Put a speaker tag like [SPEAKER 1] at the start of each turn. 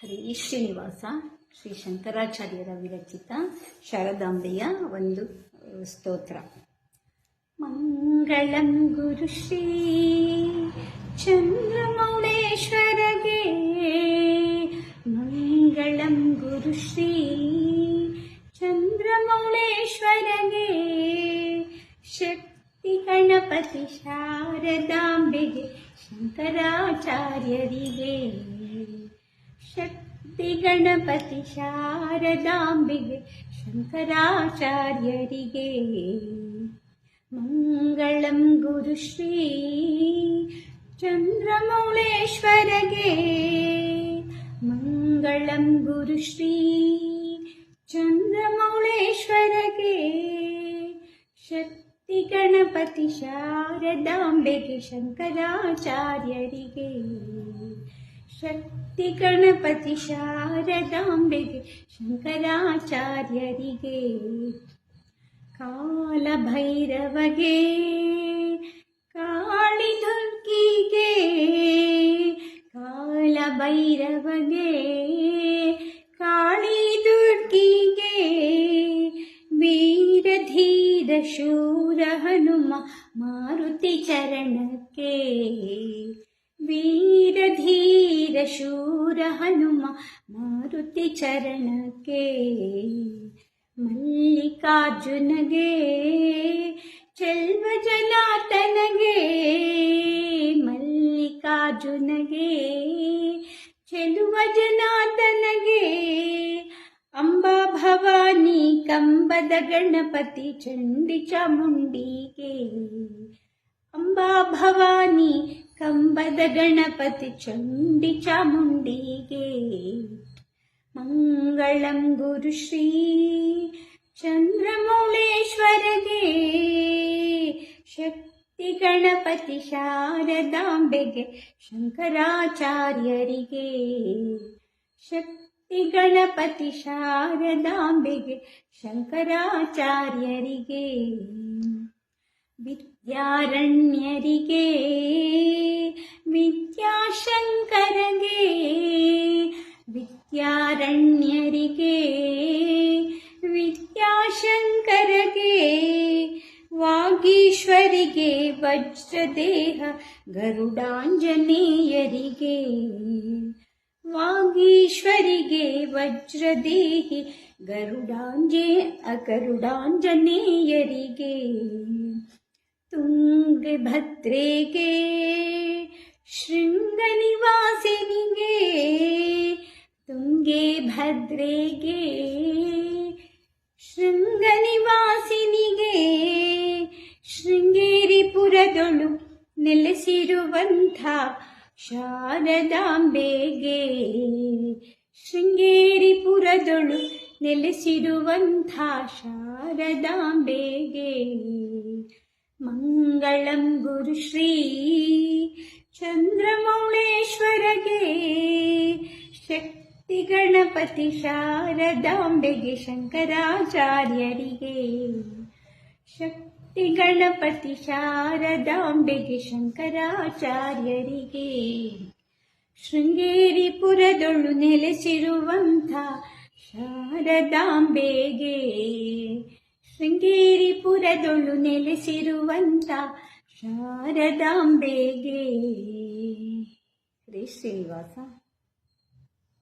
[SPEAKER 1] ಹರಿ ಶ್ರೀನಿವಾಸ ಶ್ರೀ ಶಂಕರಾಚಾರ್ಯರ ವಿರಚಿತ ಶಾರದಾಂಬೆಯ ಒಂದು ಸ್ತೋತ್ರ. ಮಂಗಳಂ ಗುರುಶ್ರೀ ಚಂದ್ರಮೌಳೇಶ್ವರಗೆ, ಮಂಗಳಂ ಗುರುಶ್ರೀ ಚಂದ್ರಮೌಳೇಶ್ವರಗೆ, ಶಕ್ತಿ ಗಣಪತಿ ಶಾರದಾಂಬೆಗೆ, ಶಂಕರಾಚಾರ್ಯರಿಗೆ. ಶಕ್ತಿ ಗಣಪತಿ ಶಾರದಾಂಬೆಗೆ, ಶಂಕರಾಚಾರ್ಯರಿಗೆ. ಮಂಗಳಂ ಗುರುಶ್ರೀ ಚಂದ್ರಮೌಳೇಶ್ವರಗೆ, ಮಂಗಳಂ ಗುರುಶ್ರೀ ಚಂದ್ರಮೌಳೇಶ್ವರಗೆ, ಶಕ್ತಿ ಗಣಪತಿ ಶಾರದಾಂಬೆಗೆ, ಶಂಕರಾಚಾರ್ಯರಿಗೆ. ಶಕ್ತಿ ಗಣಪತಿ ಶಾರದಾಂಬೆಗೆ, ಶಂಕರಾಚಾರ್ಯರಿಗೆ. ಕಾಲಭೈರವಗೆ, ಕಾಳಿ ದುರ್ಗಿಗೆ, ಕಾಲಭೈರವಗೆ, ಕಾಳಿ ದುರ್ಗಿಗೆ, ವೀರಧೀರ ಶೂರ ಹನುಮ ಮಾರುತಿ ಚರಣಕ್ಕೆ. ವೀರಧೀರ ಶೂರ ಹನುಮ ಮಾರುತಿ ಚರಣಕ್ಕೆ. ಮಲ್ಲಿಕಾರ್ಜುನಗೆ, ಚೆಲ್ವ ಜನಾರ್ದನಗೆ, ಮಲ್ಲಿಕಾರ್ಜುನಗೆ, ಚೆಲುವ ಜನಾರ್ದನಗೆ. ಅಂಬಾ ಭವಾನಿ ಕಂಬದ ಗಣಪತಿ ಚಂಡಿ ಚಾಮುಂಡಿಗೆ. ಅಂಬಾ ಭವಾನಿ ಕಂಬದ ಗಣಪತಿ ಚಂಡಿ ಚಾಮುಂಡಿಗೆ. ಮಂಗಳಂ ಗುರುಶ್ರೀ ಚಂದ್ರಮೌಳೇಶ್ವರಗೆ, ಶಕ್ತಿ ಗಣಪತಿ ಶಾರದಾಂಬೆಗೆ, ಶಂಕರಾಚಾರ್ಯರಿಗೆ. ಶಕ್ತಿ ಗಣಪತಿ ಶಾರದಾಂಬೆಗೆ, ಶಂಕರಾಚಾರ್ಯರಿಗೆ. ವಿದ್ಯಾರಣ್ಯರಿಗೆ, ವಿದ್ಯಾಶಂಕರಗೆ, ವಿದ್ಯಾರಣ್ಯರಿಗೆ, ವಿದ್ಯಾಶಂಕರಗೆ. ವಾಗೀಶ್ವರಿಗೆ, ವಜ್ರದೇಹ ಗರುಡಾಂಜನೇಯರಿಗೆ. ವಾಗೀಶ್ವರಿಗೆ, ವಜ್ರದೇಹಿ ಗರುಡಾಂಜನೇಯರಿಗೆ. ತುಂಗಭದ್ರೆಗೆ, ಶೃಂಗನಿವಾಸಿನಿಗೆ. ತುಂಗಭದ್ರೆಗೆ, ಶೃಂಗನಿವಾಸಿನಿಗೆ. ಶೃಂಗೇರಿಪುರದೊಳು ನೆಲೆಸಿರುವಂಥ ಶಾರದಾಂಬೆಗೆ. ಶೃಂಗೇರಿಪುರದೊಳು ನೆಲೆಸಿರುವಂಥ ಶಾರದಾಂಬೆಗೆ. ಮಂಗಳಂ ಗುರುಶ್ರೀ ಚಂದ್ರಮೌಳೇಶ್ವರಗೆ, ಶಕ್ತಿ ಗಣಪತಿ ಶಾರದಾಂಬೆಗೆ, ಶಂಕರಾಚಾರ್ಯರಿಗೆ. ಶಕ್ತಿ ಗಣಪತಿ ಶಾರದಾಂಬೆಗೆ, ಶಂಕರಾಚಾರ್ಯರಿಗೆ. ಶೃಂಗೇರಿಪುರದೊಳು ನೆಲೆಸಿರುವಂಥ ಶಾರದಾಂಬೆಗೆ. ಶೃಂಗೇರಿಪುರದೊಳು ನೆಲೆಸಿರುವಂಥ ಶಾರದಾಂಬೆಗೆ. ಶ್ರೀ ಶ್ರೀನಿವಾಸ.